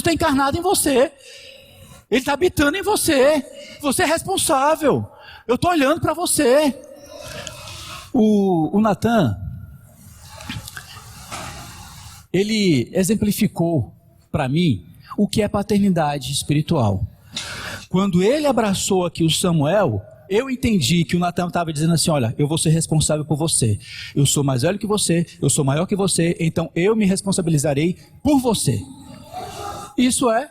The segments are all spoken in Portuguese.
está encarnado em você. Ele está habitando em você. Você é responsável. Eu estou olhando para você. O Natan, ele exemplificou para mim o que é paternidade espiritual. Quando ele abraçou aqui o Samuel, eu entendi que o Natan estava dizendo assim: olha, eu vou ser responsável por você. Eu sou mais velho que você, eu sou maior que você, então eu me responsabilizarei por você. Isso é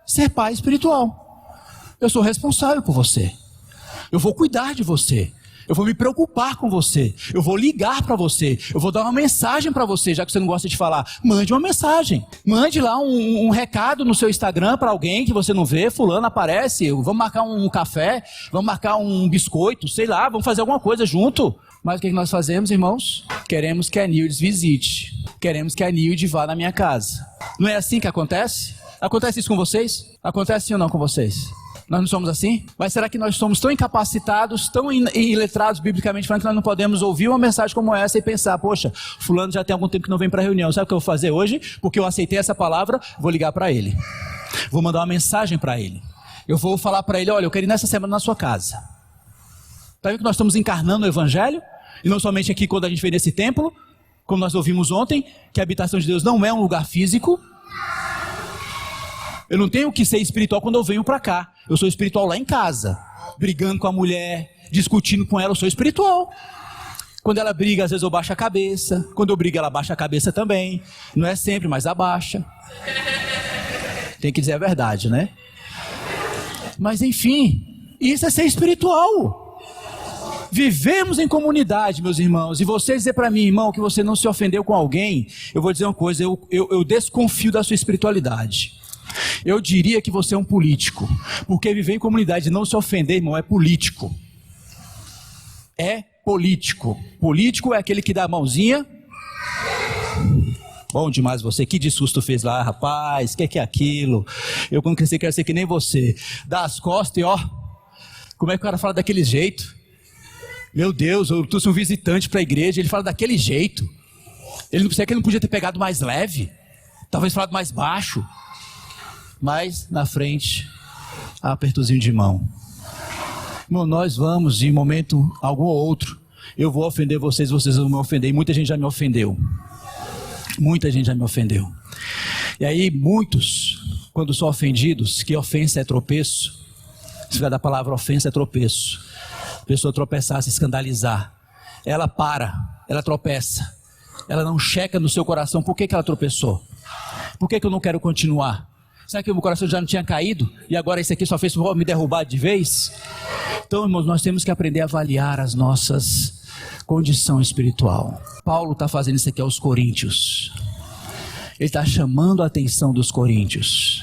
ser pai espiritual. Eu sou responsável por você. Eu vou cuidar de você. Eu vou me preocupar com você. Eu vou ligar para você. Eu vou dar uma mensagem para você, já que você não gosta de falar. Mande uma mensagem. Mande lá um recado no seu Instagram para alguém que você não vê. Fulano aparece. Vamos marcar um café. Vamos marcar um biscoito. Sei lá, vamos fazer alguma coisa junto. Mas o que nós fazemos, irmãos? Queremos que a Nildes visite. Queremos que a Nilde vá na minha casa. Não é assim que acontece? Acontece isso com vocês? Acontece sim ou não com vocês? Nós não somos assim? Mas será que nós somos tão incapacitados, tão iletrados biblicamente falando, que nós não podemos ouvir uma mensagem como essa e pensar: poxa, fulano já tem algum tempo que não vem para a reunião, sabe o que eu vou fazer hoje? Porque eu aceitei essa palavra, vou ligar para ele. Vou mandar uma mensagem para ele. Eu vou falar para ele: olha, eu quero ir nessa semana na sua casa. Está vendo que nós estamos encarnando o Evangelho? E não somente aqui quando a gente vem nesse templo, como nós ouvimos ontem, que a habitação de Deus não é um lugar físico. Eu não tenho que ser espiritual quando eu venho para cá. Eu sou espiritual lá em casa, brigando com a mulher, discutindo com ela, eu sou espiritual. Quando ela briga, às vezes eu baixo a cabeça. Quando eu brigo, ela baixa a cabeça também. Não é sempre, mas abaixa. Tem que dizer a verdade, né? Mas enfim, isso é ser espiritual. Vivemos em comunidade, meus irmãos. E você dizer para mim, irmão, que você não se ofendeu com alguém, eu vou dizer uma coisa: eu desconfio da sua espiritualidade. Eu diria que você é um político, porque viver em comunidade e não se ofender, irmão, é político. É político. Político é aquele que dá a mãozinha. Bom demais você, que discurso tu fez lá, rapaz, que é aquilo? Eu quando crescer quero ser que nem você. Dá as costas e ó, como é que o cara fala daquele jeito? Meu Deus, eu trouxe um visitante para a igreja, ele fala daquele jeito. Será que ele não podia ter pegado mais leve? Talvez falado mais baixo? Mas na frente, apertozinho de mão. Irmão, nós vamos de momento algum ou outro. Eu vou ofender vocês, vocês vão me ofender. E muita gente já me ofendeu. Muita gente já me ofendeu. E aí muitos, quando são ofendidos, que ofensa é tropeço. Se vai da palavra ofensa é tropeço. A pessoa tropeçar, se escandalizar. Ela para, ela tropeça. Ela não checa no seu coração por que ela tropeçou. Por que eu não quero continuar? Será que o meu coração já não tinha caído? E agora isso aqui só fez me derrubar de vez? Então, irmãos, nós temos que aprender a avaliar as nossas condições espiritual. Paulo está fazendo isso aqui aos coríntios. Ele está chamando a atenção dos coríntios.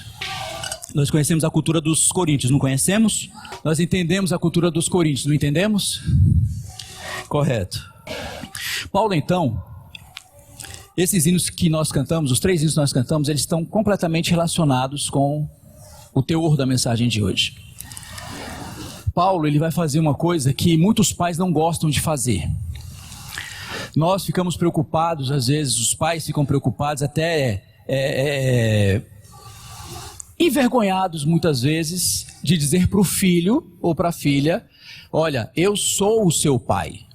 Nós conhecemos a cultura dos coríntios, não conhecemos? Nós entendemos a cultura dos coríntios, não entendemos? Correto. Paulo, então... Esses hinos que nós cantamos, os 3 hinos que nós cantamos, eles estão completamente relacionados com o teor da mensagem de hoje. Paulo, ele vai fazer uma coisa que muitos pais não gostam de fazer. Nós ficamos preocupados, às vezes os pais ficam preocupados, até envergonhados muitas vezes, de dizer para o filho ou para a filha: olha, eu sou o seu pai.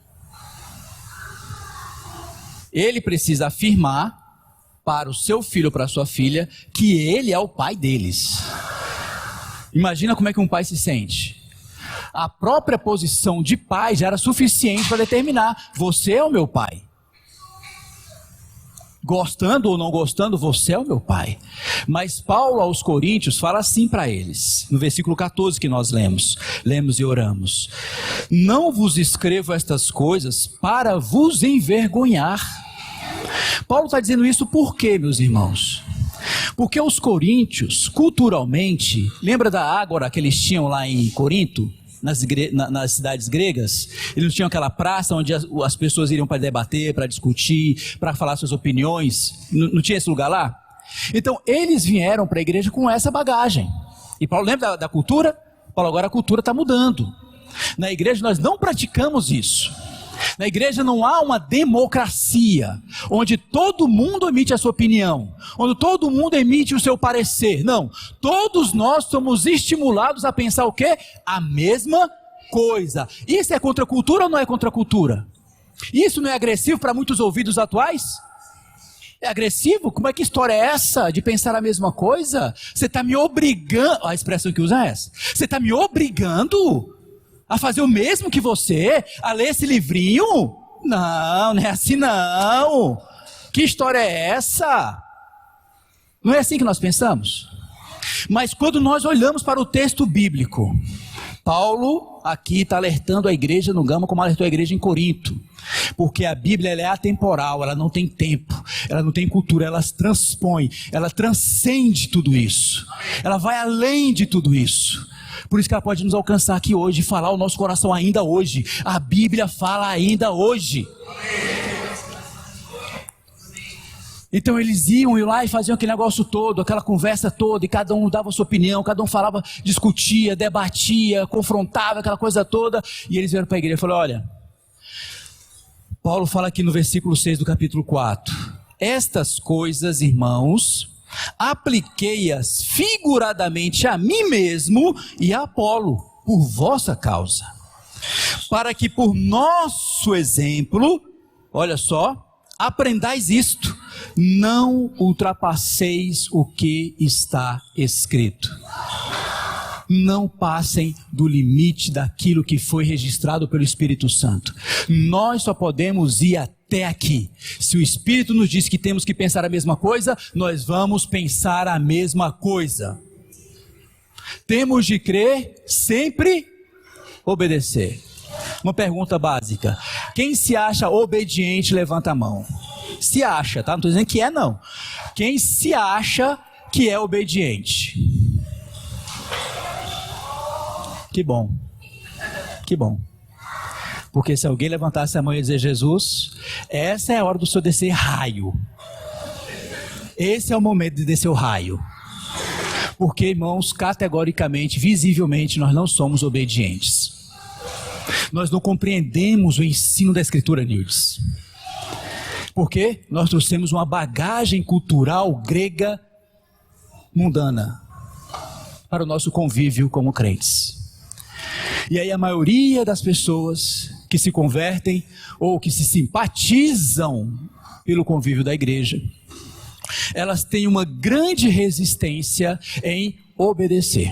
Ele precisa afirmar para o seu filho ou para a sua filha que ele é o pai deles. Imagina como é que um pai se sente. A própria posição de pai já era suficiente para determinar: você é o meu pai. Gostando ou não gostando, você é o meu pai. Mas Paulo aos Coríntios fala assim para eles, no versículo 14 que nós lemos e oramos: não vos escrevo estas coisas para vos envergonhar. Paulo está dizendo isso por quê, meus irmãos? Porque os coríntios, culturalmente, lembra da ágora que eles tinham lá em Corinto? Nas cidades gregas, eles não tinham aquela praça onde as pessoas iriam para debater, para discutir, para falar suas opiniões. Não tinha esse lugar lá? Então eles vieram para a igreja com essa bagagem. E Paulo lembra da cultura? Paulo, agora a cultura está mudando. Na igreja nós não praticamos isso. Na igreja não há uma democracia, onde todo mundo emite a sua opinião, onde todo mundo emite o seu parecer. Não, todos nós somos estimulados a pensar o quê? A mesma coisa. Isso é contra a cultura ou não é contra a cultura? Isso não é agressivo para muitos ouvidos atuais? É agressivo? Como é que história é essa de pensar a mesma coisa? Você está me obrigando, a expressão que usa é essa, você está me obrigando a fazer o mesmo que você, a ler esse livrinho? Não, não é assim não. Que história é essa? Não é assim que nós pensamos? Mas quando nós olhamos para o texto bíblico, Paulo aqui está alertando a igreja no Gama como alertou a igreja em Corinto. Porque a Bíblia ela é atemporal, ela não tem tempo, ela não tem cultura, ela transpõe, ela transcende tudo isso. Ela vai além de tudo isso. Por isso que ela pode nos alcançar aqui hoje e falar o nosso coração ainda hoje. A Bíblia fala ainda hoje. Então eles iam lá e faziam aquele negócio todo, aquela conversa toda, e cada um dava a sua opinião, cada um falava, discutia, debatia, confrontava, aquela coisa toda. E eles vieram para a igreja e falaram: olha, Paulo fala aqui no versículo 6 do capítulo 4. Estas coisas, irmãos, apliquei-as figuradamente a mim mesmo e a Apolo, por vossa causa, para que por nosso exemplo, olha só, aprendais isto, não ultrapasseis o que está escrito. Não passem do limite daquilo que foi registrado pelo Espírito Santo. Nós só podemos ir até aqui. Se o Espírito nos diz que temos que pensar a mesma coisa, nós vamos pensar a mesma coisa. Temos de crer, sempre obedecer. Uma pergunta básica: quem se acha obediente, levanta a mão. Se acha, tá? Não estou dizendo que é, não. Quem se acha que é obediente? Que bom, que bom. Porque se alguém levantasse a mão e dizer: Jesus, essa é a hora do senhor descer raio. Esse é o momento de descer o raio. Porque, irmãos, categoricamente, visivelmente, nós não somos obedientes. Nós não compreendemos o ensino da Escritura, Nildes. Porque nós trouxemos uma bagagem cultural grega mundana para o nosso convívio como crentes. E aí a maioria das pessoas que se convertem ou que se simpatizam pelo convívio da igreja, elas têm uma grande resistência em obedecer.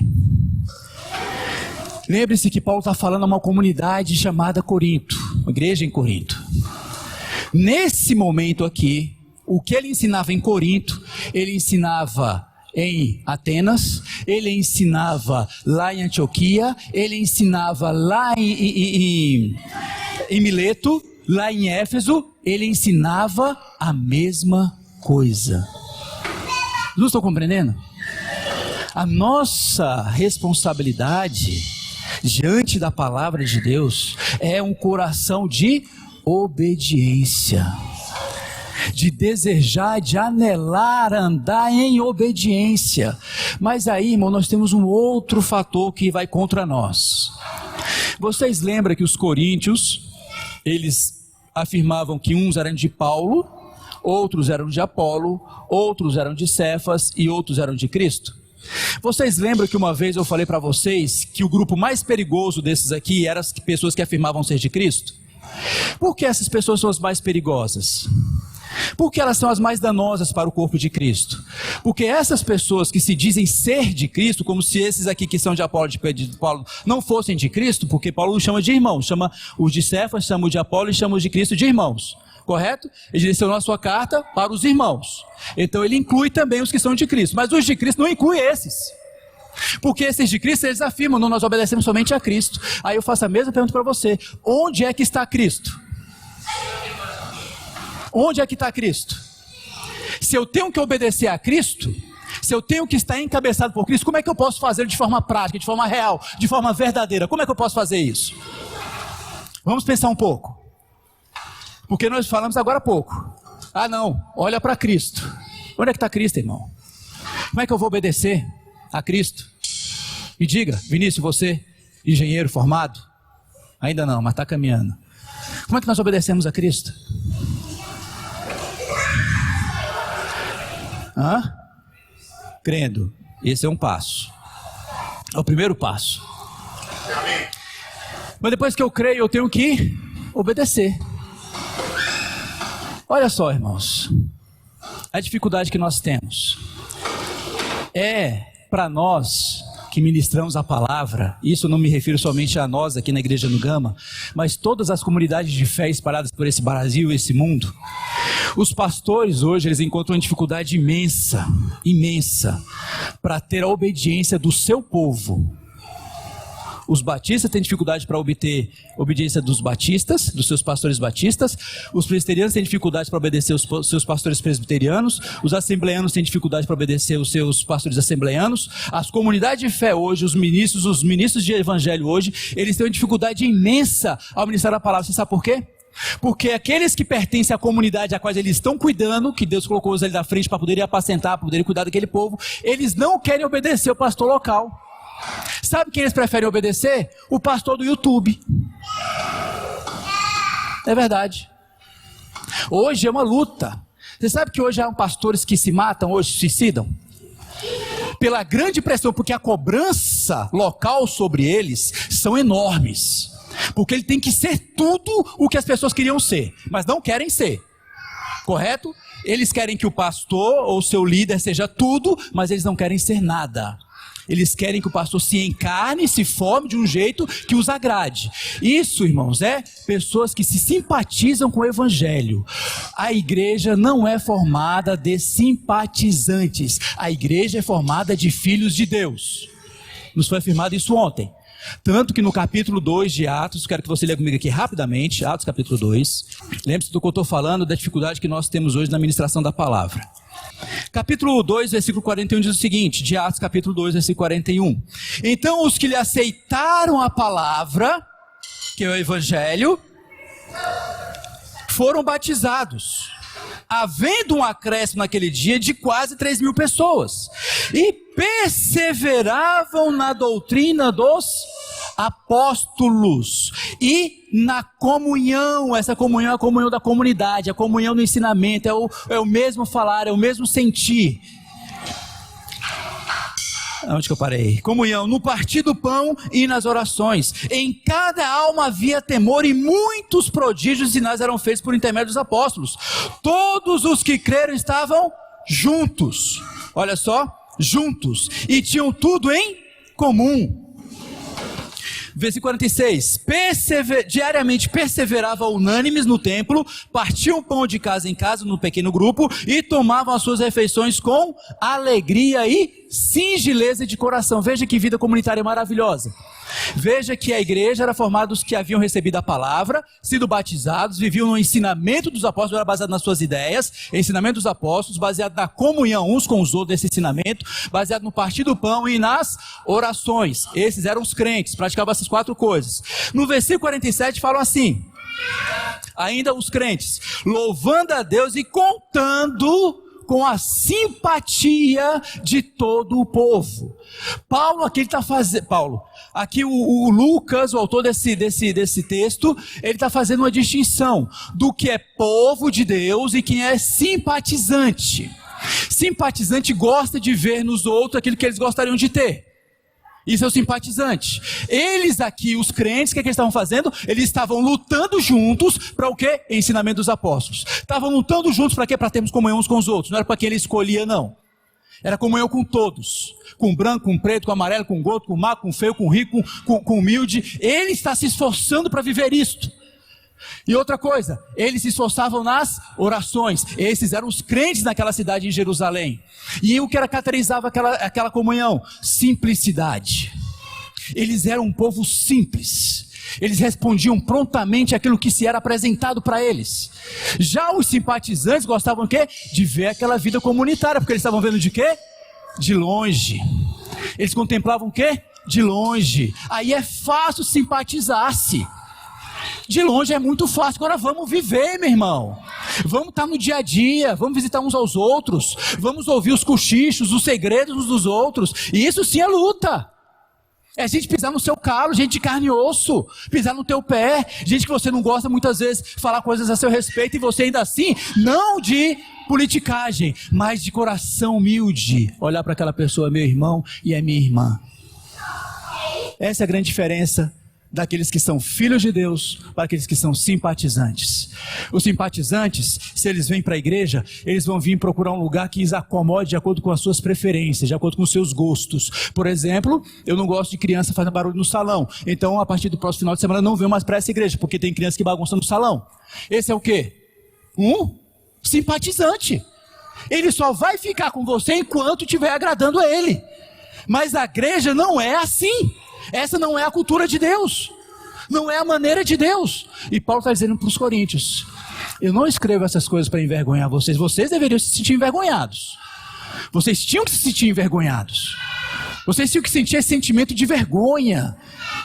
Lembre-se que Paulo está falando a uma comunidade chamada Corinto, uma igreja em Corinto. Nesse momento aqui, o que ele ensinava em Corinto, ele ensinava em Atenas, ele ensinava lá em Antioquia, ele ensinava lá em Mileto, lá em Éfeso, ele ensinava a mesma coisa. Não estão compreendendo? A nossa responsabilidade diante da palavra de Deus é um coração de obediência, de desejar, de anelar, andar em obediência. Mas aí, irmão, nós temos um outro fator que vai contra nós. Vocês lembram que os coríntios, eles afirmavam que uns eram de Paulo, outros eram de Apolo, outros eram de Cefas e outros eram de Cristo? Vocês lembram que uma vez eu falei para vocês que o grupo mais perigoso desses aqui eram as pessoas que afirmavam ser de Cristo? Por que essas pessoas são as mais perigosas? Porque elas são as mais danosas para o corpo de Cristo. Porque essas pessoas que se dizem ser de Cristo, como se esses aqui que são de Apolo, de Paulo, não fossem de Cristo, porque Paulo os chama de irmãos, chama os de Cefas, chama os de Apolo e chama os de Cristo de irmãos. Correto? Ele direcionou a sua carta para os irmãos. Então ele inclui também os que são de Cristo. Mas os de Cristo não inclui esses. Porque esses de Cristo, eles afirmam: não, nós obedecemos somente a Cristo. Aí eu faço a mesma pergunta para você: onde é que está Cristo? Onde é que está Cristo? Se eu tenho que obedecer a Cristo, se eu tenho que estar encabeçado por Cristo, como é que eu posso fazer de forma prática, de forma real, de forma verdadeira? Como é que eu posso fazer isso? Vamos pensar um pouco. Porque nós falamos agora há pouco: ah não, olha para Cristo. Onde é que está Cristo, irmão? Como é que eu vou obedecer a Cristo? Me diga, Vinícius, você, engenheiro formado? Ainda não, mas está caminhando. Como é que nós obedecemos a Cristo? Crendo. Esse é um passo. É o primeiro passo. Mas depois que eu creio, eu tenho que obedecer. Olha só, irmãos. A dificuldade que nós temos é para nós que ministramos a palavra. Isso não me refiro somente a nós aqui na Igreja no Gama, mas todas as comunidades de fé espalhadas por esse Brasil e esse mundo. Os pastores hoje, eles encontram uma dificuldade imensa, para ter a obediência do seu povo. Os batistas têm dificuldade para obter obediência dos batistas, dos seus pastores batistas. Os presbiterianos têm dificuldade para obedecer os seus pastores presbiterianos. Os assembleanos têm dificuldade para obedecer os seus pastores assembleanos. As comunidades de fé hoje, os ministros de evangelho hoje, eles têm uma dificuldade imensa ao ministrar a palavra. Você sabe por quê? Porque aqueles que pertencem à comunidade a qual eles estão cuidando, que Deus colocou eles ali da frente para poderem apacentar, para poderem cuidar daquele povo, eles não querem obedecer o pastor local. Sabe quem eles preferem obedecer? O pastor do YouTube. É verdade. Hoje é uma luta. Você sabe que hoje há pastores que se matam, hoje se suicidam? Pela grande pressão, porque a cobrança local sobre eles são enormes. Porque ele tem que ser tudo o que as pessoas queriam ser, mas não querem ser. Correto? Eles querem que o pastor ou seu líder seja tudo, mas eles não querem ser nada. Eles querem que o pastor se encarne, se forme de um jeito que os agrade. Isso, irmãos, é pessoas que se simpatizam com o evangelho. A igreja não é formada de simpatizantes. A igreja é formada de filhos de Deus. Nos foi afirmado isso ontem. Tanto que no capítulo 2 de Atos, quero que você leia comigo aqui rapidamente, Atos capítulo 2. Lembre-se do que eu estou falando, da dificuldade que nós temos hoje na ministração da palavra. Capítulo 2, versículo 41 diz o seguinte, de Atos capítulo 2, versículo 41. Então os que lhe aceitaram a palavra, que é o evangelho, foram batizados, havendo um acréscimo naquele dia de quase 3.000 pessoas, e perseveravam na doutrina dos apóstolos e na comunhão. Essa comunhão é a comunhão da comunidade, a comunhão do ensinamento, é o mesmo falar, é o mesmo sentir. Onde que eu parei? Comunhão, no partir do pão e nas orações. Em cada alma havia temor e muitos prodígios e sinais eram feitos por intermédio dos apóstolos. Todos os que creram estavam juntos. Olha só, juntos. E tinham tudo em comum. Versículo 46, diariamente perseverava unânimes no templo, partiam o pão de casa em casa no pequeno grupo e tomavam as suas refeições com alegria e singeleza de coração. Veja que vida comunitária maravilhosa. Veja que a igreja era formada dos que haviam recebido a palavra, sido batizados, viviam no ensinamento dos apóstolos, era baseado nas suas ideias, ensinamento dos apóstolos, baseado na comunhão uns com os outros desse ensinamento, baseado no partir do pão e nas orações. Esses eram os crentes, praticavam essas 4 coisas. No versículo 47 falam assim, ainda os crentes, louvando a Deus e contando com a simpatia de todo o povo. Paulo aqui está fazendo, aqui o Lucas, o autor desse texto, ele está fazendo uma distinção do que é povo de Deus e quem é simpatizante. Simpatizante gosta de ver nos outros aquilo que eles gostariam de ter. Isso é o simpatizante. Eles aqui, os crentes, o que eles estavam fazendo? Eles estavam lutando juntos para o quê? Ensinamento dos apóstolos. Estavam lutando juntos para quê? Para termos comunhão uns com os outros. Não era para quem ele escolhia, não. Era comunhão com todos. Com branco, com preto, com amarelo, com gordo, com magro, com feio, com rico, com humilde. Ele está se esforçando para viver isto. E outra coisa, eles se esforçavam nas orações. Esses eram os crentes naquela cidade em Jerusalém. E o que caracterizava aquela comunhão? Simplicidade. Eles eram um povo simples. Eles respondiam prontamente aquilo que se era apresentado para eles. Já os simpatizantes gostavam de quê? De ver aquela vida comunitária, porque eles estavam vendo de quê? De longe. Eles contemplavam o quê? De longe. Aí é fácil simpatizar-se. De longe é muito fácil. Agora vamos viver, meu irmão. Vamos estar no dia a dia, vamos visitar uns aos outros, vamos ouvir os cochichos, os segredos uns dos outros. E isso sim é luta. É gente pisar no seu calo, gente de carne e osso, pisar no teu pé, gente que você não gosta muitas vezes falar coisas a seu respeito e você ainda assim, não de politicagem, mas de coração humilde, olhar para aquela pessoa, meu irmão e é minha irmã. Essa é a grande diferença daqueles que são filhos de Deus para aqueles que são simpatizantes. Os simpatizantes, se eles vêm para a igreja, eles vão vir procurar um lugar que os acomode de acordo com as suas preferências, de acordo com os seus gostos. Por exemplo, eu não gosto de criança fazendo barulho no salão, então a partir do próximo final de semana eu não venho mais para essa igreja, porque tem criança que bagunça no salão. Esse é o quê? Um simpatizante. Ele só vai ficar com você enquanto estiver agradando a ele. Mas a igreja não é assim. Essa não é a cultura de Deus, não é a maneira de Deus. E Paulo está dizendo para os coríntios, eu não escrevo essas coisas para envergonhar vocês, vocês deveriam se sentir envergonhados, vocês tinham que se sentir envergonhados, vocês tinham que sentir esse sentimento de vergonha,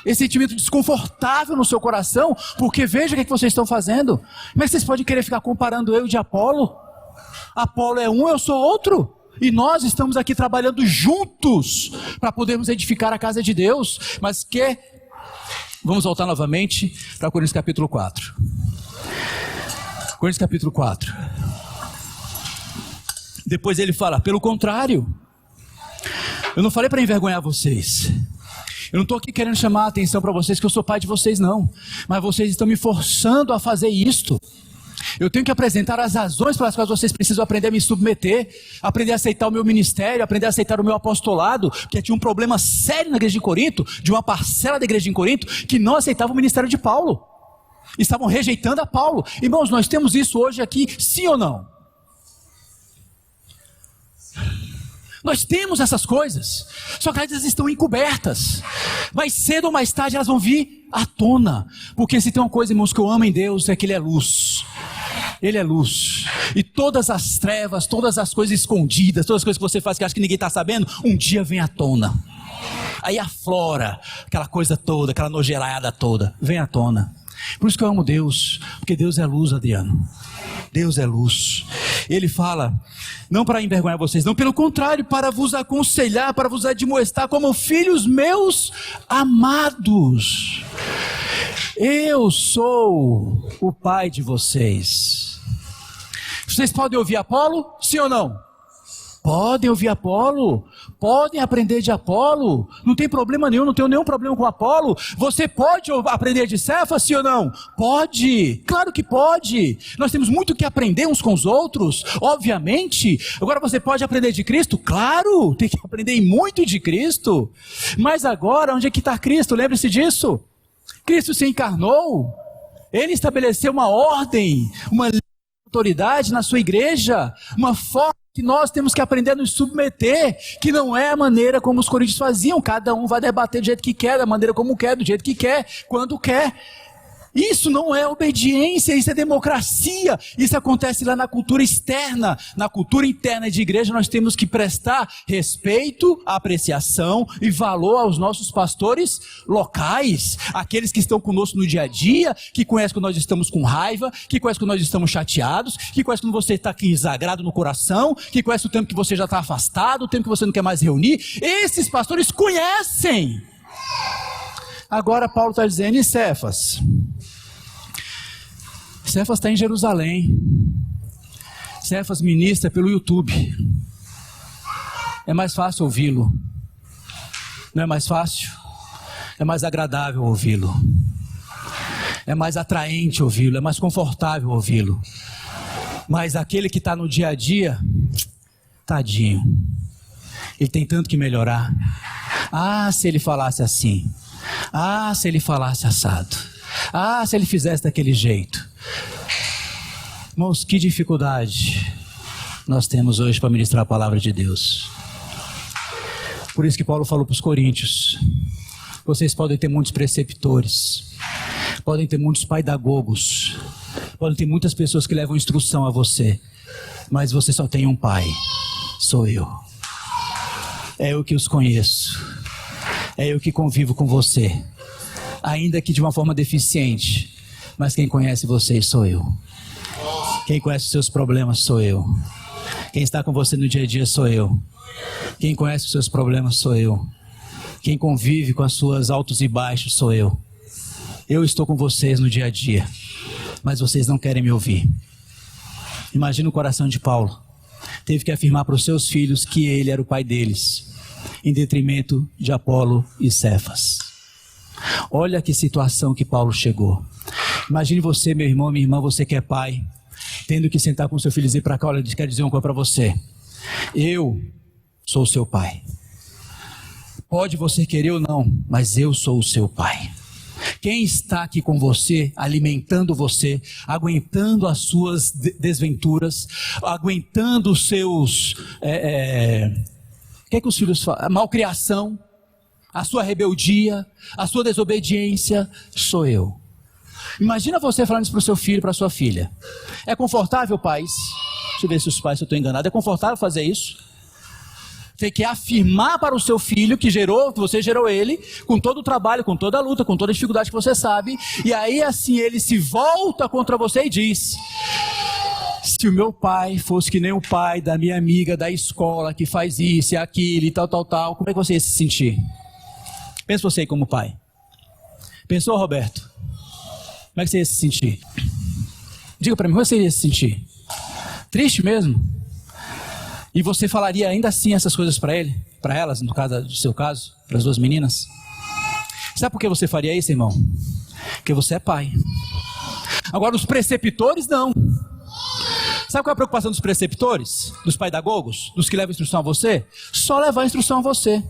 esse sentimento desconfortável no seu coração, porque veja o que vocês estão fazendo. Como é que vocês podem querer ficar comparando eu de Apolo? Apolo é um, eu sou outro. E nós estamos aqui trabalhando juntos para podermos edificar a casa de Deus. Mas vamos voltar novamente para Coríntios capítulo 4. Coríntios capítulo 4. Depois ele fala, pelo contrário, eu não falei para envergonhar vocês. Eu não estou aqui querendo chamar a atenção para vocês que eu sou pai de vocês não. Mas vocês estão me forçando a fazer isto. Eu tenho que apresentar as razões pelas quais vocês precisam aprender a me submeter, aprender a aceitar o meu ministério, aprender a aceitar o meu apostolado, porque tinha um problema sério na igreja de Corinto, de uma parcela da igreja de Corinto, que não aceitava o ministério de Paulo, estavam rejeitando a Paulo. Irmãos, nós temos isso hoje aqui, sim ou não? Nós temos essas coisas, só que elas estão encobertas, mais cedo ou mais tarde elas vão vir à tona, porque se tem uma coisa, irmãos, que eu amo em Deus, é que Ele é luz. Ele é luz, e todas as trevas, todas as coisas escondidas, todas as coisas que você faz que acha que ninguém está sabendo, um dia vem à tona, aí aflora aquela coisa toda, aquela nojeirada toda, vem à tona. Por isso que eu amo Deus, porque Deus é luz, Adriano, Deus é luz. Ele fala, não para envergonhar vocês, não, pelo contrário, para vos aconselhar, para vos admoestar como filhos meus amados. Eu sou o pai de vocês. Vocês podem ouvir Apolo? Sim ou não? Podem ouvir Apolo, podem aprender de Apolo, não tem problema nenhum, não tenho nenhum problema com Apolo. Você pode aprender de Cefas, sim ou não? Pode, claro que pode. Nós temos muito que aprender uns com os outros, obviamente. Agora você pode aprender de Cristo? Claro, tem que aprender muito de Cristo. Mas agora, onde é que está Cristo? Lembre-se disso. Cristo se encarnou, Ele estabeleceu uma ordem, uma autoridade na sua igreja, uma forma que nós temos que aprender a nos submeter, que não é a maneira como os coríntios faziam, cada um vai debater do jeito que quer, da maneira como quer, do jeito que quer, quando quer. Isso não é obediência, isso é democracia. Isso acontece lá na cultura externa. Na cultura interna de igreja nós temos que prestar respeito, apreciação e valor aos nossos pastores locais, aqueles que estão conosco no dia a dia, que conhecem quando nós estamos com raiva, que conhecem quando nós estamos chateados, que conhecem quando você está aqui desagrado no coração, que conhecem o tempo que você já está afastado, o tempo que você não quer mais reunir. Esses pastores conhecem. Agora Paulo está dizendo, e Cefas? Cefas está em Jerusalém. Cefas ministra pelo YouTube. É mais fácil ouvi-lo. Não é mais fácil? É mais agradável ouvi-lo. É mais atraente ouvi-lo. É mais confortável ouvi-lo. Mas aquele que está no dia a dia, tadinho, ele tem tanto que melhorar. Ah, se ele falasse assim. Ah, se ele falasse assado. Ah, se ele fizesse daquele jeito. Irmãos, que dificuldade nós temos hoje para ministrar a palavra de Deus. Por isso que Paulo falou para os coríntios, vocês podem ter muitos preceptores, podem ter muitos pedagogos, podem ter muitas pessoas que levam instrução a você, mas você só tem um pai, sou eu. É eu que os conheço, é eu que convivo com você, ainda que de uma forma deficiente, mas quem conhece vocês sou eu. Quem conhece os seus problemas sou eu. Quem está com você no dia a dia sou eu. Quem conhece os seus problemas sou eu. Quem convive com as suas altos e baixos sou eu. Eu estou com vocês no dia a dia, mas vocês não querem me ouvir. Imagina o coração de Paulo. Teve que afirmar para os seus filhos que ele era o pai deles, em detrimento de Apolo e Cefas. Olha que situação que Paulo chegou. Imagine você, meu irmão, minha irmã, você que é pai, tendo que sentar com seu filho e dizer para cá, olha, quero dizer uma coisa para você. Eu sou o seu pai. Pode você querer ou não, mas eu sou o seu pai. Quem está aqui com você, alimentando você, aguentando as suas desventuras, aguentando os seus... o que é que os filhos falam? A malcriação, a sua rebeldia, a sua desobediência, sou eu. Imagina você falando isso para o seu filho, para a sua filha. É confortável, pais? Deixa eu ver se os pais, se eu estou enganado. É confortável fazer isso? Tem que afirmar para o seu filho que você gerou ele, com todo o trabalho, com toda a luta, com toda a dificuldade que você sabe, e aí assim ele se volta contra você e diz: se o meu pai fosse que nem o pai da minha amiga da escola, que faz isso e aquilo e tal, como é que você ia se sentir? Pensa você aí como pai. Pensou, Roberto? Como é que você ia se sentir? Diga para mim, como você ia se sentir? Triste mesmo? E você falaria ainda assim essas coisas para ele? Para elas, no caso do seu caso, para as duas meninas? Sabe por que você faria isso, irmão? Porque você é pai. Agora os preceptores não. Sabe qual é a preocupação dos preceptores? Dos pedagogos? Dos que levam instrução a você? Só levar a instrução a você.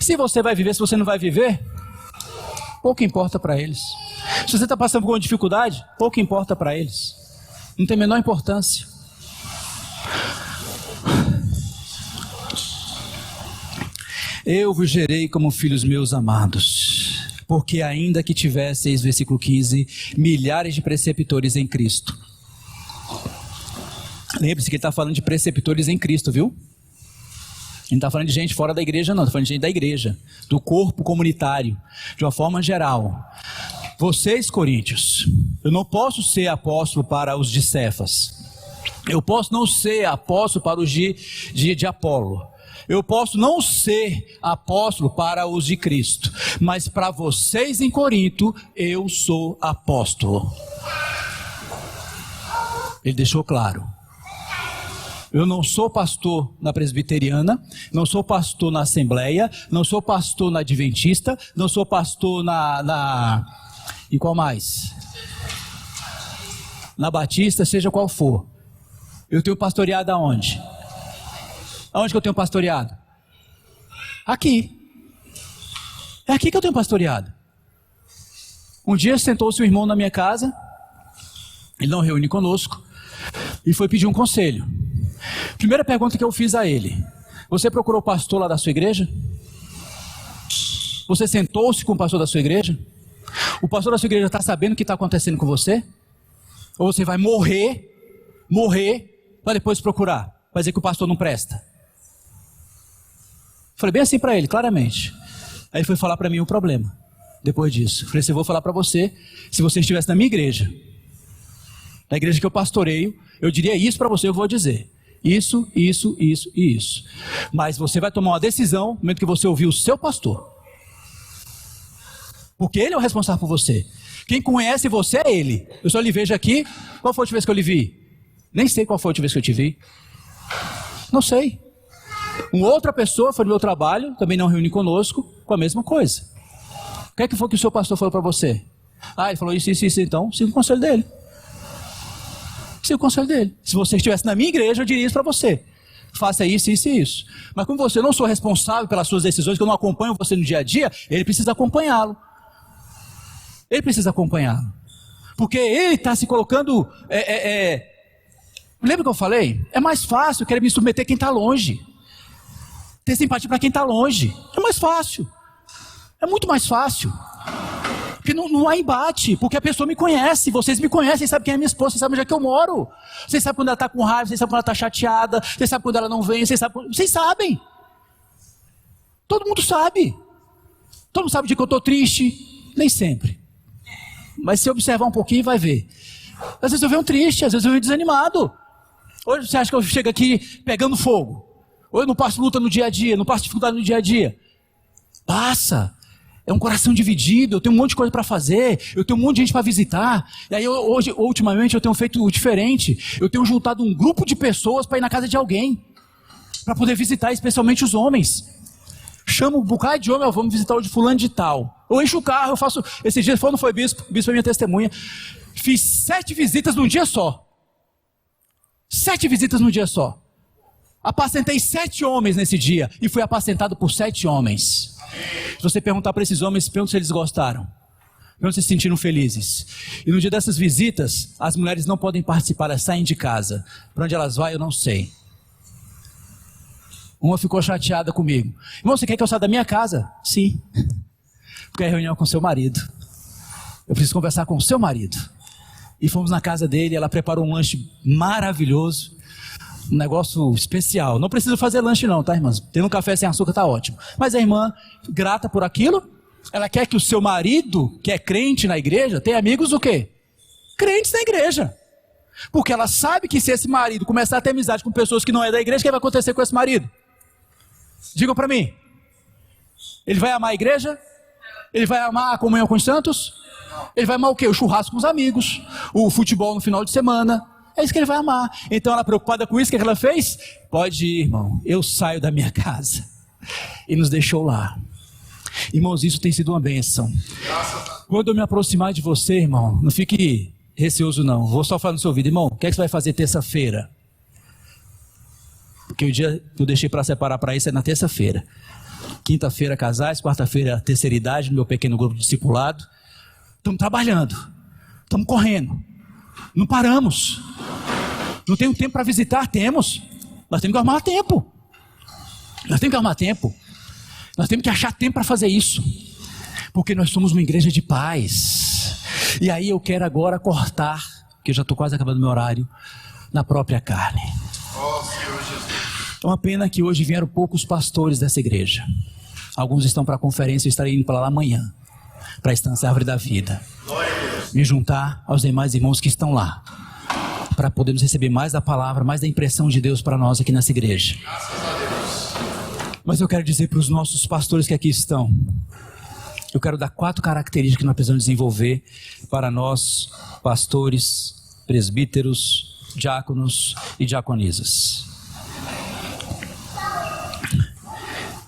Se você vai viver, se você não vai viver, pouco importa para eles. Se você está passando por uma dificuldade, pouco importa para eles. Não tem a menor importância. Eu vos gerei como filhos meus amados, porque ainda que tivesseis, versículo 15, milhares de preceptores em Cristo. Lembre-se que ele está falando de preceptores em Cristo, viu? Ele não está falando de gente fora da igreja não, está falando de gente da igreja, do corpo comunitário, de uma forma geral. Vocês, coríntios, eu não posso ser apóstolo para os de Cefas, eu posso não ser apóstolo para os de Apolo, eu posso não ser apóstolo para os de Cristo, mas para vocês em Corinto, eu sou apóstolo. Ele deixou claro. Eu não sou pastor na presbiteriana, não sou pastor na assembleia, não sou pastor na adventista, não sou pastor em qual mais? Na batista, seja qual for. Eu tenho pastoreado aonde? Aonde que eu tenho pastoreado? Aqui. É aqui que eu tenho pastoreado. Um dia sentou-se um irmão na minha casa, ele não reúne conosco, e foi pedir um conselho. Primeira pergunta que eu fiz a ele: você procurou o pastor lá da sua igreja? Você sentou-se com o pastor da sua igreja? O pastor da sua igreja está sabendo o que está acontecendo com você? Ou você vai morrer, para depois procurar, para dizer que o pastor não presta? Falei bem assim para ele, claramente. Aí ele foi falar para mim o problema. Depois disso, falei assim: eu vou falar para você, se você estivesse na minha igreja, na igreja que eu pastoreio, eu diria isso para você, eu vou dizer isso e isso. Mas você vai tomar uma decisão no momento que você ouvir o seu pastor, porque ele é o responsável por você. Quem conhece você é ele. Eu só lhe vejo aqui. Qual foi a última vez que eu lhe vi? Nem sei qual foi a última vez que eu te vi. Não sei. Uma outra pessoa foi no meu trabalho, também não reúne conosco, com a mesma coisa. O que é que foi que o seu pastor falou para você? Ele falou isso, então siga o conselho dele. Siga o conselho dele. Se você estivesse na minha igreja, eu diria isso para você: faça isso. Mas como você não sou responsável pelas suas decisões, que eu não acompanho você no dia a dia, ele precisa acompanhá-lo. Porque ele está se colocando... Lembra que eu falei? É mais fácil querer me submeter quem está longe. Ter simpatia para quem está longe. É mais fácil. É muito mais fácil. Porque não há embate. Porque a pessoa me conhece. Vocês me conhecem. Vocês sabem quem é minha esposa. Vocês sabem onde é que eu moro. Vocês sabem quando ela está com raiva. Vocês sabem quando ela está chateada. Vocês sabem quando ela não vem. Vocês sabem. Todo mundo sabe. Todo mundo sabe de que eu estou triste. Nem sempre. Mas se observar um pouquinho, vai ver. Às vezes eu venho triste. Às vezes eu venho desanimado. Hoje você acha que eu chego aqui pegando fogo? Ou eu não passo luta no dia a dia, não passo dificuldade no dia a dia? Passa. É um coração dividido, eu tenho um monte de coisa para fazer, eu tenho um monte de gente para visitar. E aí ultimamente eu tenho feito diferente. Eu tenho juntado um grupo de pessoas para ir na casa de alguém, para poder visitar, especialmente os homens. Chamo um bocado de homem, vamos visitar o de fulano de tal. Eu encho o carro, eu faço... Esses dias, não foi bispo é minha testemunha. Fiz 7 visitas num dia só. 7 visitas num dia só. Apacentei 7 homens nesse dia, e fui apacentado por 7 homens. Se você perguntar para esses homens, pergunta se eles gostaram, pergunta se se sentiram felizes. E no dia dessas visitas, as mulheres não podem participar, elas saem de casa. Para onde elas vão, eu não sei. Uma ficou chateada comigo. Irmão, você quer que eu saia da minha casa? Sim. Porque é reunião com seu marido. Eu preciso conversar com o seu marido. E fomos na casa dele, ela preparou um lanche maravilhoso. Um negócio especial. Não precisa fazer lanche não, tá, irmãs? Tendo um café sem açúcar tá ótimo. Mas a irmã, grata por aquilo, ela quer que o seu marido, que é crente na igreja, tenha amigos o quê? Crentes na igreja. Porque ela sabe que se esse marido começar a ter amizade com pessoas que não é da igreja, o que vai acontecer com esse marido? Digam para mim. Ele vai amar a igreja? Ele vai amar a comunhão com os santos? Ele vai amar o quê? O churrasco com os amigos, o futebol no final de semana. É isso que ele vai amar. Então ela preocupada com isso, o que ela fez? Pode ir, irmão, eu saio da minha casa. E nos deixou lá. Irmãos, isso tem sido uma bênção. Quando eu me aproximar de você, irmão, não fique receoso não. Vou só falar no seu ouvido, irmão, o que é que você vai fazer terça-feira? Porque o dia que eu deixei para separar para isso é na terça-feira. Quinta-feira casais, quarta-feira terceira idade, no meu pequeno grupo de discipulado. Estamos trabalhando, estamos correndo, não paramos. Não tenho tempo para visitar? Temos. Nós temos que arrumar tempo. Nós temos que arrumar tempo. Nós temos que achar tempo para fazer isso. Porque nós somos uma igreja de paz. E aí eu quero agora cortar, que eu já estou quase acabando meu horário, na própria carne. É uma pena que hoje vieram poucos pastores dessa igreja. Alguns estão para a conferência e estarei indo para lá amanhã, para a Estância Árvore da Vida. Me juntar aos demais irmãos que estão lá, para podermos receber mais da palavra, mais da impressão de Deus para nós aqui nessa igreja. Mas eu quero dizer para os nossos pastores que aqui estão, eu quero dar 4 características que nós precisamos desenvolver para nós, pastores, presbíteros, diáconos e diaconisas.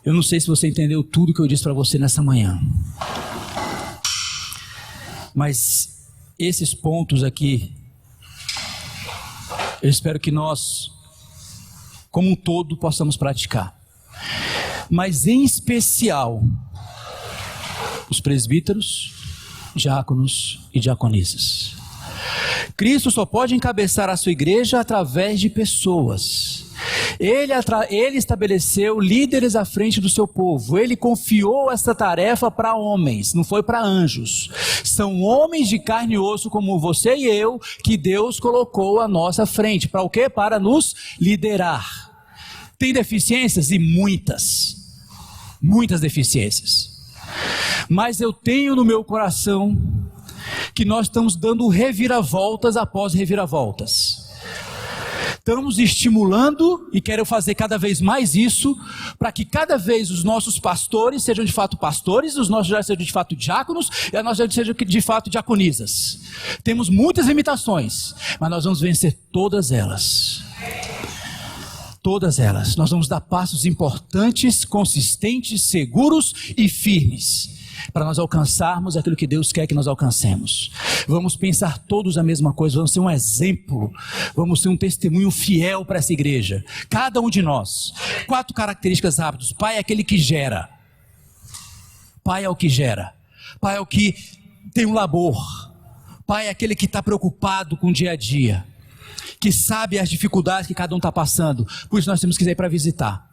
Eu não sei se você entendeu tudo que eu disse para você nessa manhã, mas esses pontos aqui, eu espero que nós, como um todo, possamos praticar. Mas em especial, os presbíteros, diáconos e diaconisas. Cristo só pode encabeçar a sua igreja através de pessoas. Ele estabeleceu líderes à frente do seu povo. Ele confiou essa tarefa para homens, não foi para anjos. São homens de carne e osso como você e eu, que Deus colocou à nossa frente. Para o quê? Para nos liderar. Tem deficiências e muitas deficiências. Mas eu tenho no meu coração que nós estamos dando reviravoltas após reviravoltas. Estamos estimulando e quero fazer cada vez mais isso, para que cada vez os nossos pastores sejam de fato pastores, os nossos já sejam de fato diáconos e as nossas sejam de fato diaconisas. Temos muitas limitações, mas nós vamos vencer todas elas. Todas elas. Nós vamos dar passos importantes, consistentes, seguros e firmes, para nós alcançarmos aquilo que Deus quer que nós alcancemos. Vamos pensar todos a mesma coisa, vamos ser um exemplo, vamos ser um testemunho fiel para essa igreja. Cada um de nós. 4 características rápidas. Pai é aquele que gera. Pai é o que gera. Pai é o que tem um labor. Pai é aquele que está preocupado com o dia a dia, que sabe as dificuldades que cada um está passando. Por isso nós temos que ir para visitar.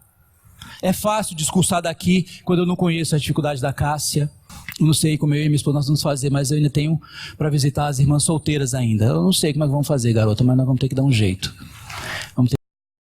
É fácil discursar daqui quando eu não conheço as dificuldades da Cássia. Eu não sei como eu e minha esposa nós vamos fazer, mas eu ainda tenho para visitar as irmãs solteiras ainda. Eu não sei como é que vamos fazer, garota, mas nós vamos ter que dar um jeito.